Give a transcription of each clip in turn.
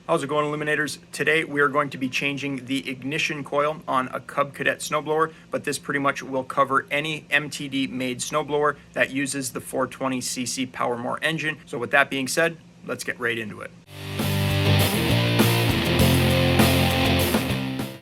How's it going, Illuminators? Today we are going to be changing the ignition coil on a Cub Cadet snowblower, but this pretty much will cover any MTD made snowblower that uses the 420cc PowerMore engine. So with that being said, let's get right into it.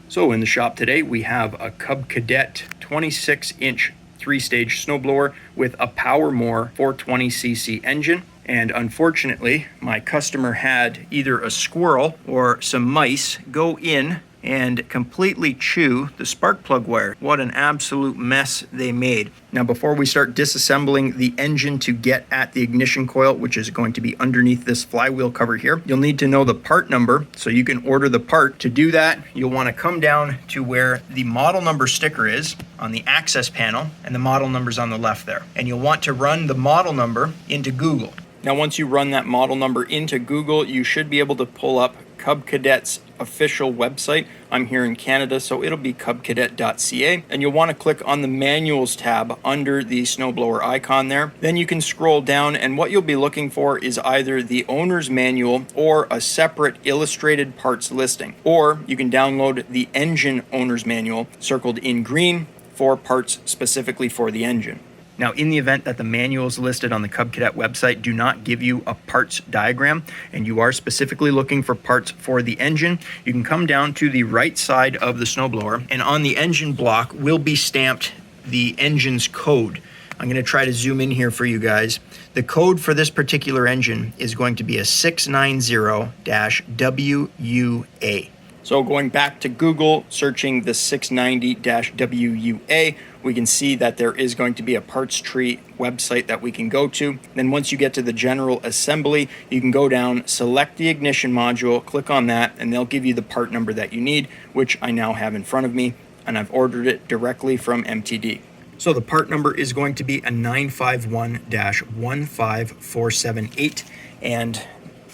So in the shop today we have a Cub Cadet 26-inch 3-stage snowblower with a PowerMore 420cc engine. And unfortunately, my customer had either a squirrel or some mice go in and completely chew the spark plug wire. What an absolute mess they made. Now, before we start disassembling the engine to get at the ignition coil, which is going to be underneath this flywheel cover here, you'll need to know the part number so you can order the part. To do that, you'll want to come down to where the model number sticker is on the access panel, and the model number's on the left there. And you'll want to run the model number into Google. Now, once you run that model number into Google, you should be able to pull up Cub Cadet's official website. I'm here in Canada, so it'll be cubcadet.ca, and you'll want to click on the manuals tab under the snowblower icon there. Then you can scroll down, and what you'll be looking for is either the owner's manual or a separate illustrated parts listing, or you can download the engine owner's manual circled in green for parts specifically for the engine. Now, in the event that the manuals listed on the Cub Cadet website do not give you a parts diagram, and you are specifically looking for parts for the engine, you can come down to the right side of the snowblower, and on the engine block will be stamped the engine's code. I'm going to try to zoom in here for you guys. The code for this particular engine is going to be a 690-WUA. So going back to Google, searching the 690-WUA, we can see that there is going to be a parts tree website that we can go to. Then once you get to the general assembly, you can go down, select the ignition module, click on that, and they'll give you the part number that you need, which I now have in front of me, and I've ordered it directly from MTD. So the part number is going to be a 951-15478, and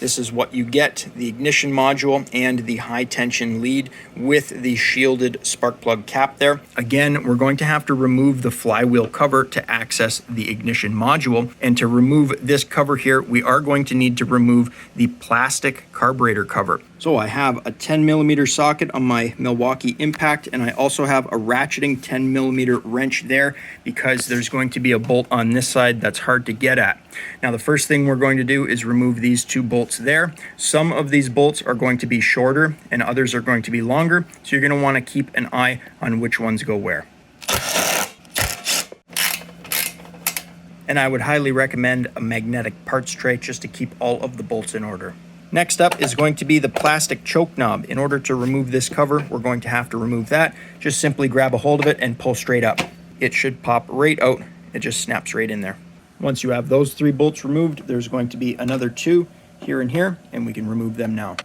this is what you get: the ignition module and the high tension lead with the shielded spark plug cap there. Again, we're going to have to remove the flywheel cover to access the ignition module. And to remove this cover here, we are going to need to remove the plastic carburetor cover. So I have a 10mm socket on my Milwaukee Impact, and I also have a ratcheting 10mm wrench there because there's going to be a bolt on this side that's hard to get at. Now, the first thing we're going to do is remove these two bolts there. Some of these bolts are going to be shorter and others are going to be longer, so you're going to want to keep an eye on which ones go where. And I would highly recommend a magnetic parts tray just to keep all of the bolts in order. Next up is going to be the plastic choke knob. In order to remove this cover, we're going to have to remove that. Just simply grab a hold of it and pull straight up. It should pop right out. It just snaps right in there. Once you have those 3 bolts removed, there's going to be another 2 here and here, and we can remove them now.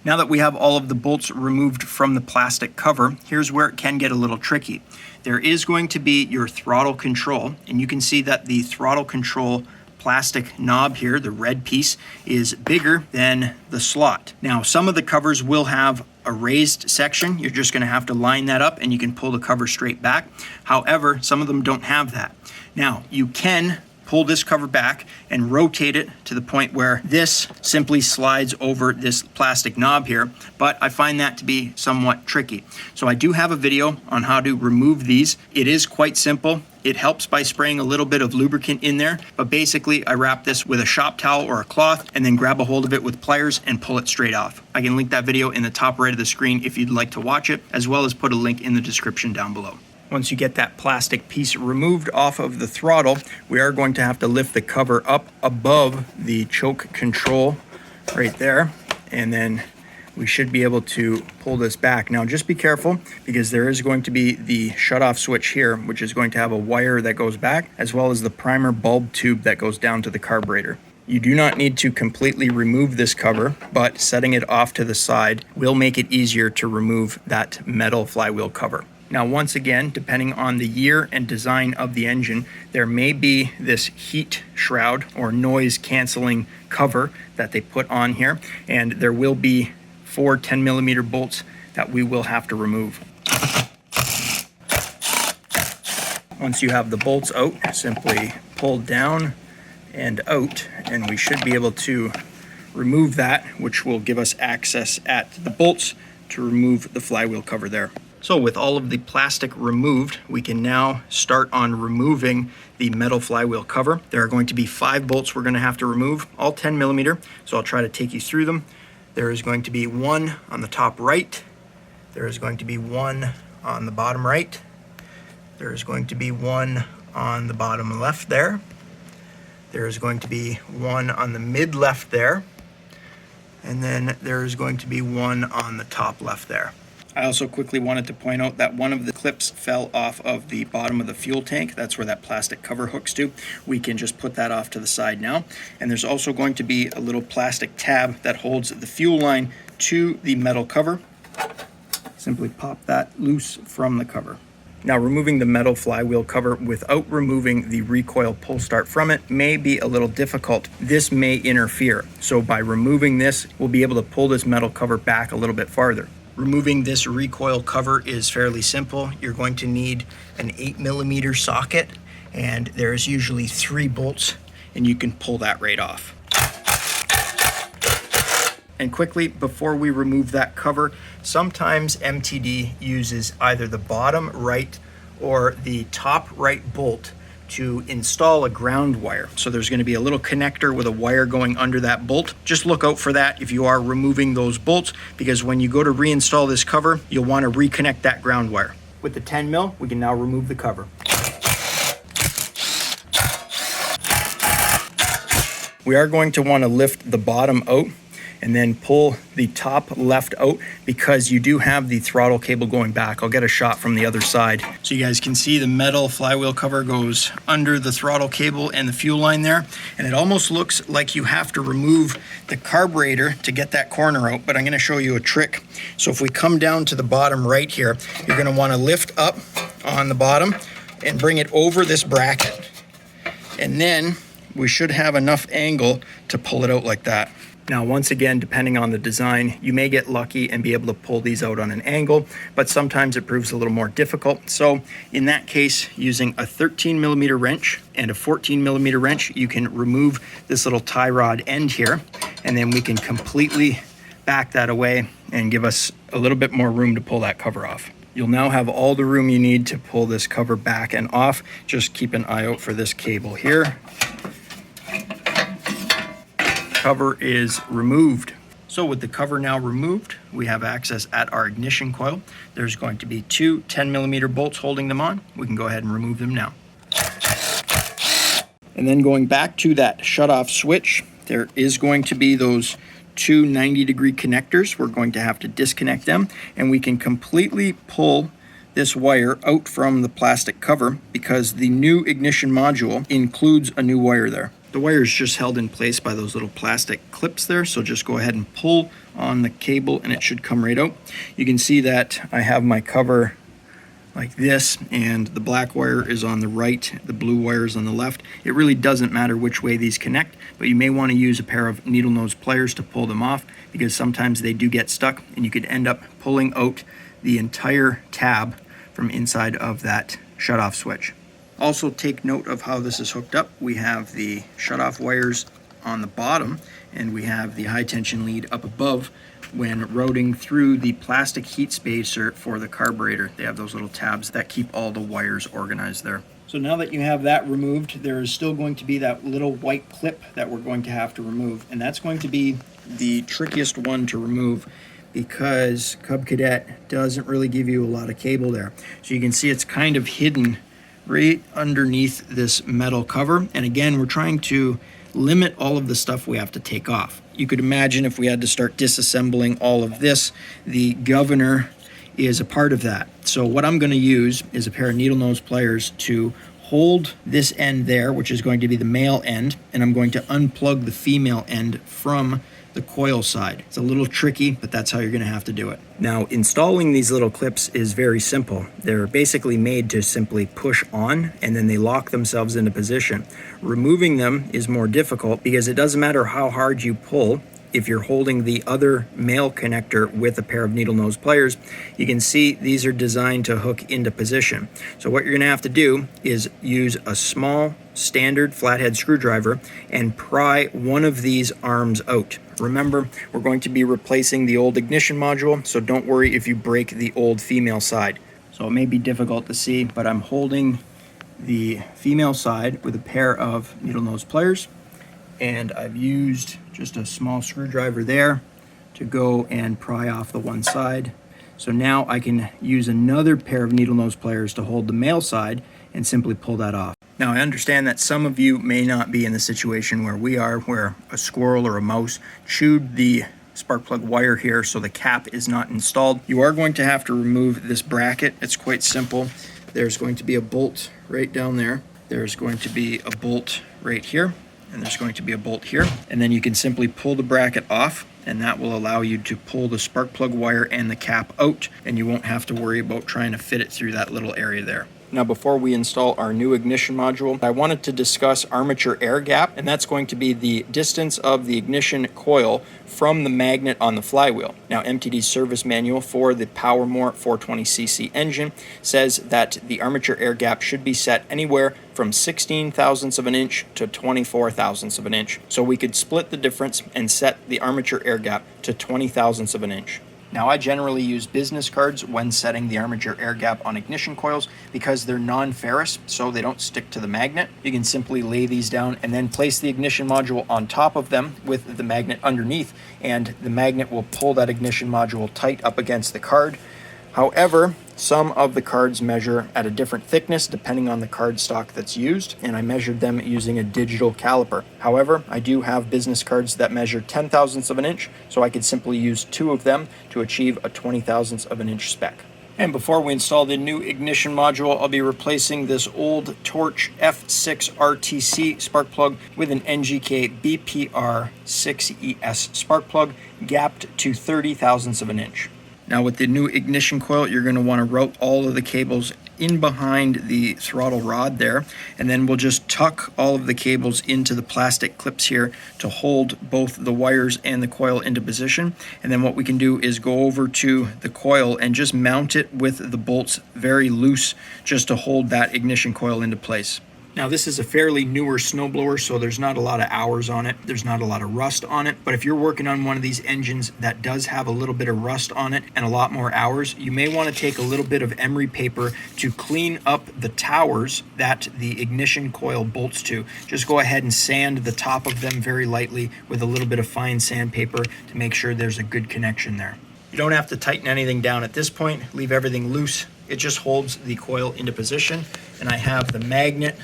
Now that we have all of the bolts removed from the plastic cover, here's where it can get a little tricky. There is going to be your throttle control, and you can see that the throttle control plastic knob here, the red piece, is bigger than the slot. Now, some of the covers will have a raised section. You're just going to have to line that up and you can pull the cover straight back. However, some of them don't have that. Now, you can pull this cover back and rotate it to the point where this simply slides over this plastic knob here, but I find that to be somewhat tricky. So I do have a video on how to remove these. It is quite simple. It helps by spraying a little bit of lubricant in there, but basically I wrap this with a shop towel or a cloth and then grab a hold of it with pliers and pull it straight off. I can link that video in the top right of the screen if you'd like to watch it, as well as put a link in the description down below. Once you get that plastic piece removed off of the throttle, we are going to have to lift the cover up above the choke control right there, and then we should be able to pull this back. Now, just be careful because there is going to be the shutoff switch here, which is going to have a wire that goes back, as well as the primer bulb tube that goes down to the carburetor. You do not need to completely remove this cover, but setting it off to the side will make it easier to remove that metal flywheel cover. Now, once again, depending on the year and design of the engine, there may be this heat shroud or noise canceling cover that they put on here, and there will be 4 10mm bolts that we will have to remove. Once you have the bolts out, simply pull down and out, and we should be able to remove that, which will give us access at the bolts to remove the flywheel cover there. So with all of the plastic removed, we can now start on removing the metal flywheel cover. There are going to be 5 bolts we're going to have to remove, all 10 millimeter. So I'll try to take you through them. There is going to be one on the top right. There is going to be one on the bottom right. There is going to be one on the bottom left there. There is going to be one on the mid left there. And then there is going to be one on the top left there. I also quickly wanted to point out that one of the clips fell off of the bottom of the fuel tank. That's where that plastic cover hooks to. We can just put that off to the side now. And there's also going to be a little plastic tab that holds the fuel line to the metal cover. Simply pop that loose from the cover. Now, removing the metal flywheel cover without removing the recoil pull start from it may be a little difficult. This may interfere. So by removing this, we'll be able to pull this metal cover back a little bit farther. Removing this recoil cover is fairly simple. You're going to need an 8mm socket, and there's usually 3 bolts, and you can pull that right off. And quickly, before we remove that cover, sometimes MTD uses either the bottom right or the top right bolt to install a ground wire. So there's going to be a little connector with a wire going under that bolt. Just look out for that if you are removing those bolts, because when you go to reinstall this cover, you'll want to reconnect that ground wire. With the 10 mil, we can now remove the cover. We are going to want to lift the bottom out and then pull the top left out, because you do have the throttle cable going back. I'll get a shot from the other side. So you guys can see the metal flywheel cover goes under the throttle cable and the fuel line there. And it almost looks like you have to remove the carburetor to get that corner out, but I'm gonna show you a trick. So if we come down to the bottom right here, you're gonna wanna lift up on the bottom and bring it over this bracket. And then we should have enough angle to pull it out like that. Now, once again, depending on the design, you may get lucky and be able to pull these out on an angle, but sometimes it proves a little more difficult. So in that case, using a 13mm wrench and a 14mm wrench, you can remove this little tie rod end here, and then we can completely back that away and give us a little bit more room to pull that cover off. You'll now have all the room you need to pull this cover back and off. Just keep an eye out for this cable here. Cover is removed. So with the cover now removed, we have access at our ignition coil. There's going to be 2 10mm bolts holding them on. We can go ahead and remove them now. And then going back to that shut-off switch, there is going to be those 2 90-degree connectors. We're going to have to disconnect them, and we can completely pull this wire out from the plastic cover, because the new ignition module includes a new wire there. The wire is just held in place by those little plastic clips there, so just go ahead and pull on the cable and it should come right out. You can see that I have my cover like this, and the black wire is on the right, the blue wire is on the left. It really doesn't matter which way these connect, but you may want to use a pair of needle nose pliers to pull them off, because sometimes they do get stuck and you could end up pulling out the entire tab from inside of that shutoff switch. Also, take note of how this is hooked up. We have the shutoff wires on the bottom, and we have the high tension lead up above when routing through the plastic heat spacer for the carburetor. They have those little tabs that keep all the wires organized there. So now that you have that removed, there is still going to be that little white clip that we're going to have to remove, and that's going to be the trickiest one to remove, because Cub Cadet doesn't really give you a lot of cable there. So you can see it's kind of hidden right underneath this metal cover. And again, we're trying to limit all of the stuff we have to take off. You could imagine if we had to start disassembling all of this, the governor is a part of that. So what I'm going to use is a pair of needle nose pliers to hold this end there, which is going to be the male end, and I'm going to unplug the female end from the coil side. It's a little tricky, but that's how you're going to have to do it. Now, installing these little clips is very simple. They're basically made to simply push on, and then they lock themselves into position. Removing them is more difficult, because it doesn't matter how hard you pull. If you're holding the other male connector with a pair of needle nose pliers, you can see these are designed to hook into position. So what you're going to have to do is use a small standard flathead screwdriver and pry one of these arms out. Remember, we're going to be replacing the old ignition module, so don't worry if you break the old female side. So it may be difficult to see, but I'm holding the female side with a pair of needle nose pliers, and I've used just a small screwdriver there to go and pry off the one side. So now I can use another pair of needle nose pliers to hold the male side and simply pull that off. Now, I understand that some of you may not be in the situation where we are, where a squirrel or a mouse chewed the spark plug wire here, so the cap is not installed. You are going to have to remove this bracket. It's quite simple. There's going to be a bolt right down there. There's going to be a bolt right here, and there's going to be a bolt here. And then you can simply pull the bracket off, and that will allow you to pull the spark plug wire and the cap out, and you won't have to worry about trying to fit it through that little area there. Now, before we install our new ignition module, I wanted to discuss Armature Air Gap, and that's going to be the distance of the ignition coil from the magnet on the flywheel. Now, MTD's service manual for the PowerMore 420cc engine says that the armature air gap should be set anywhere from 16 thousandths of an inch to 24 thousandths of an inch. So we could split the difference and set the armature air gap to 20 thousandths of an inch. Now, I generally use business cards when setting the armature air gap on ignition coils because they're non-ferrous, so they don't stick to the magnet. You can simply lay these down and then place the ignition module on top of them with the magnet underneath, and the magnet will pull that ignition module tight up against the card. However, some of the cards measure at a different thickness depending on the card stock that's used, and I measured them using a digital caliper. However, I do have business cards that measure 10 thousandths of an inch, so I could simply use 2 of them to achieve a 20 thousandths of an inch spec. And before we install the new ignition module, I'll be replacing this old Torch F6 RTC spark plug with an NGK BPR 6ES spark plug gapped to 30 thousandths of an inch. Now, with the new ignition coil, you're going to want to route all of the cables in behind the throttle rod there, and then we'll just tuck all of the cables into the plastic clips here to hold both the wires and the coil into position. And then what we can do is go over to the coil and just mount it with the bolts very loose, just to hold that ignition coil into place. Now, this is a fairly newer snowblower, so there's not a lot of hours on it. There's not a lot of rust on it. But if you're working on one of these engines that does have a little bit of rust on it and a lot more hours, you may want to take a little bit of emery paper to clean up the towers that the ignition coil bolts to. Just go ahead and sand the top of them very lightly with a little bit of fine sandpaper to make sure there's a good connection there. You don't have to tighten anything down at this point. Leave everything loose. It just holds the coil into position. And I have the magnet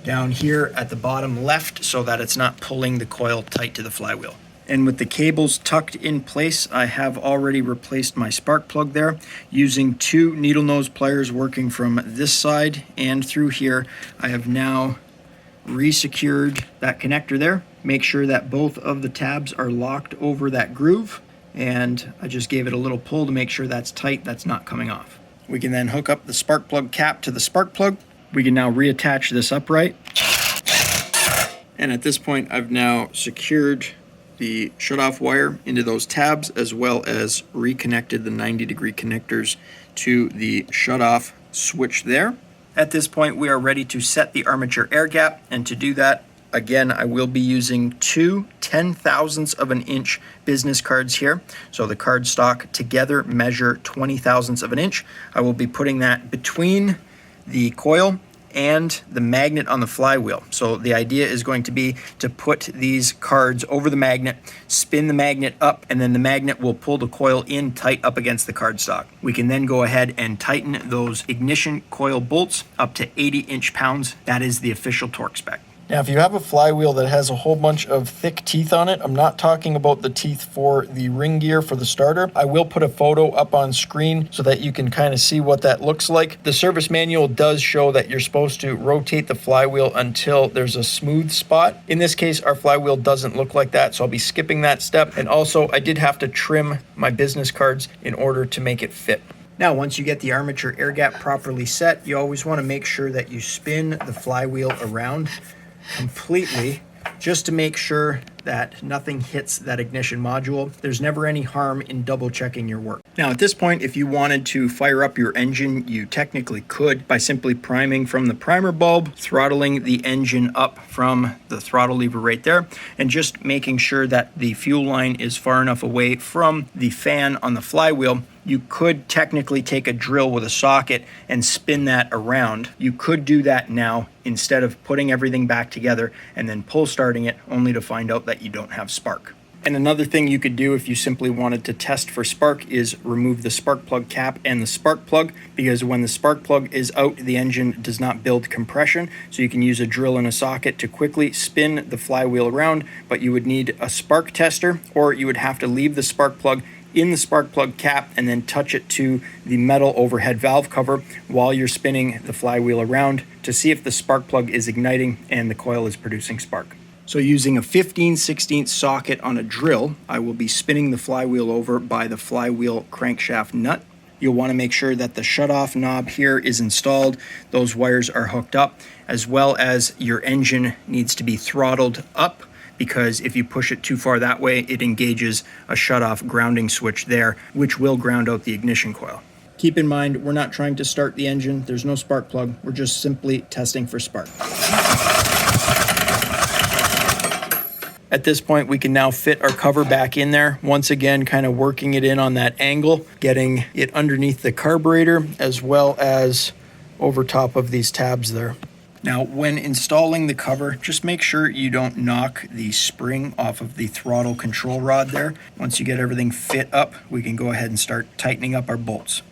down here at the bottom left so that it's not pulling the coil tight to the flywheel. And with the cables tucked in place, I have already replaced my spark plug there using 2 needle nose pliers working from this side and through here. I have now re-secured that connector there. Make sure that both of the tabs are locked over that groove, and I just gave it a little pull to make sure that's tight, that's not coming off. We can then hook up the spark plug cap to the spark plug. We can now reattach this upright. And at this point, I've now secured the shutoff wire into those tabs, as well as reconnected the 90-degree connectors to the shutoff switch there. At this point, we are ready to set the armature air gap, and to do that, again, I will be using 2 10,000ths of an inch business cards here. So the card stock together measure 20 thousandths of an inch. I will be putting that between the coil and the magnet on the flywheel. So the idea is going to be to put these cards over the magnet, spin the magnet up, and then the magnet will pull the coil in tight up against the cardstock. We can then go ahead and tighten those ignition coil bolts up to 80 inch-pounds. That is the official torque spec. Now, if you have a flywheel that has a whole bunch of thick teeth on it, I'm not talking about the teeth for the ring gear for the starter. I will put a photo up on screen so that you can kind of see what that looks like. The service manual does show that you're supposed to rotate the flywheel until there's a smooth spot. In this case, our flywheel doesn't look like that, so I'll be skipping that step. And also, I did have to trim my business cards in order to make it fit. Now, once you get the armature air gap properly set, you always want to make sure that you spin the flywheel around completely, just to make sure that nothing hits that ignition module. There's never any harm in double checking your work. Now at this point, if you wanted to fire up your engine, you technically could by simply priming from the primer bulb, throttling the engine up from the throttle lever right there, and just making sure that the fuel line is far enough away from the fan on the flywheel. You could technically take a drill with a socket and spin that around. You could do that now instead of putting everything back together and then pull starting it only to find out that you don't have spark. And another thing you could do if you simply wanted to test for spark is remove the spark plug cap and the spark plug, because when the spark plug is out, the engine does not build compression. So you can use a drill and a socket to quickly spin the flywheel around, but you would need a spark tester, or you would have to leave the spark plug in the spark plug cap and then touch it to the metal overhead valve cover while you're spinning the flywheel around to see if the spark plug is igniting and the coil is producing spark. So using a 15/16 socket on a drill, I will be spinning the flywheel over by the flywheel crankshaft nut. You'll want to make sure that the shutoff knob here is installed, those wires are hooked up, as well as your engine needs to be throttled up, because if you push it too far that way, it engages a shutoff grounding switch there, which will ground out the ignition coil. Keep in mind, we're not trying to start the engine. There's no spark plug. We're just simply testing for spark. At this point, we can now fit our cover back in there. Once again, kind of working it in on that angle, getting it underneath the carburetor as well as over top of these tabs there. Now, when installing the cover, just make sure you don't knock the spring off of the throttle control rod there. Once you get everything fit up, we can go ahead and start tightening up our bolts.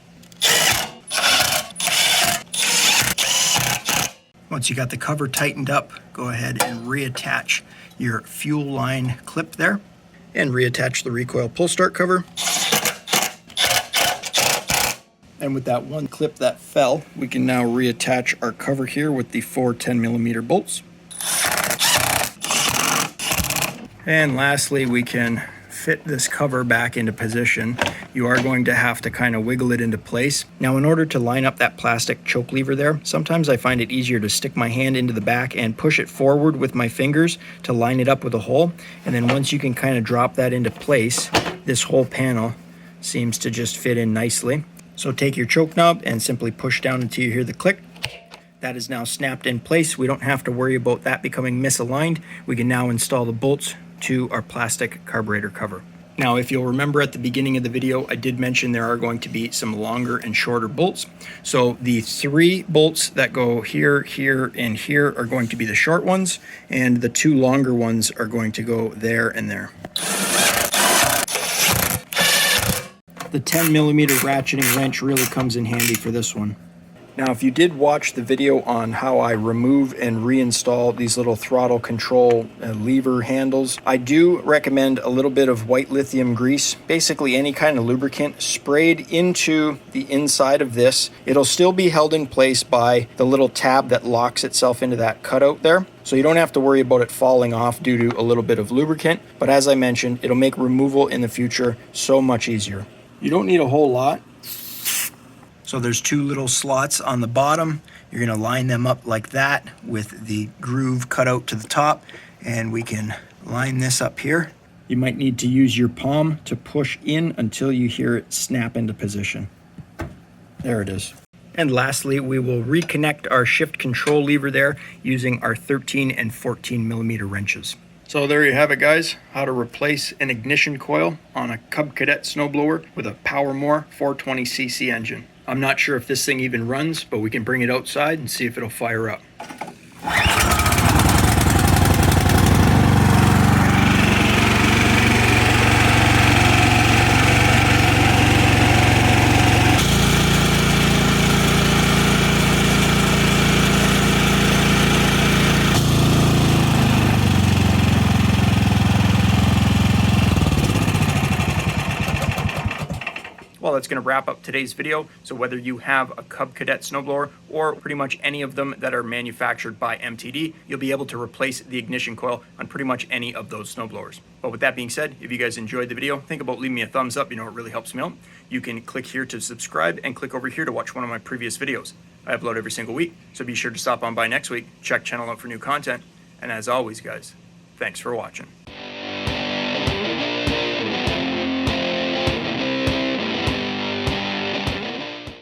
Once you got the cover tightened up, go ahead and reattach your fuel line clip there and reattach the recoil pull start cover. And with that one clip that fell, we can now reattach our cover here with the 4 10mm bolts. And lastly, we can fit this cover back into position. You are going to have to kind of wiggle it into place. Now, in order to line up that plastic choke lever there, sometimes I find it easier to stick my hand into the back and push it forward with my fingers to line it up with a hole. And then once you can kind of drop that into place, this whole panel seems to just fit in nicely. So take your choke knob and simply push down until you hear the click. That is now snapped in place. We don't have to worry about that becoming misaligned. We can now install the bolts to our plastic carburetor cover. Now, if you'll remember at the beginning of the video, I did mention there are going to be some longer and shorter bolts. So the 3 bolts that go here, here, and here are going to be the short ones, and the 2 longer ones are going to go there and there. The 10mm ratcheting wrench really comes in handy for this one. Now, if you did watch the video on how I remove and reinstall these little throttle control lever handles, I do recommend a little bit of white lithium grease, basically any kind of lubricant, sprayed into the inside of this. It'll still be held in place by the little tab that locks itself into that cutout there. So you don't have to worry about it falling off due to a little bit of lubricant. But as I mentioned, it'll make removal in the future so much easier. You don't need a whole lot. So there's 2 little slots on the bottom. You're gonna line them up like that with the groove cut out to the top, and we can line this up here. You might need to use your palm to push in until you hear it snap into position. There it is. And lastly, we will reconnect our shift control lever there using our 13 and 14mm wrenches. So there you have it, guys, how to replace an ignition coil on a Cub Cadet snowblower with a PowerMore 420cc engine. I'm not sure if this thing even runs, but we can bring it outside and see if it'll fire up. Well, that's going to wrap up today's video. So whether you have a Cub Cadet snowblower or pretty much any of them that are manufactured by MTD, you'll be able to replace the ignition coil on pretty much any of those snowblowers. But with that being said, if you guys enjoyed the video, think about leaving me a thumbs up. You know, it really helps me out. You can click here to subscribe and click over here to watch one of my previous videos. I upload every single week, so be sure to stop on by next week, check channel out for new content. And as always, guys, thanks for watching.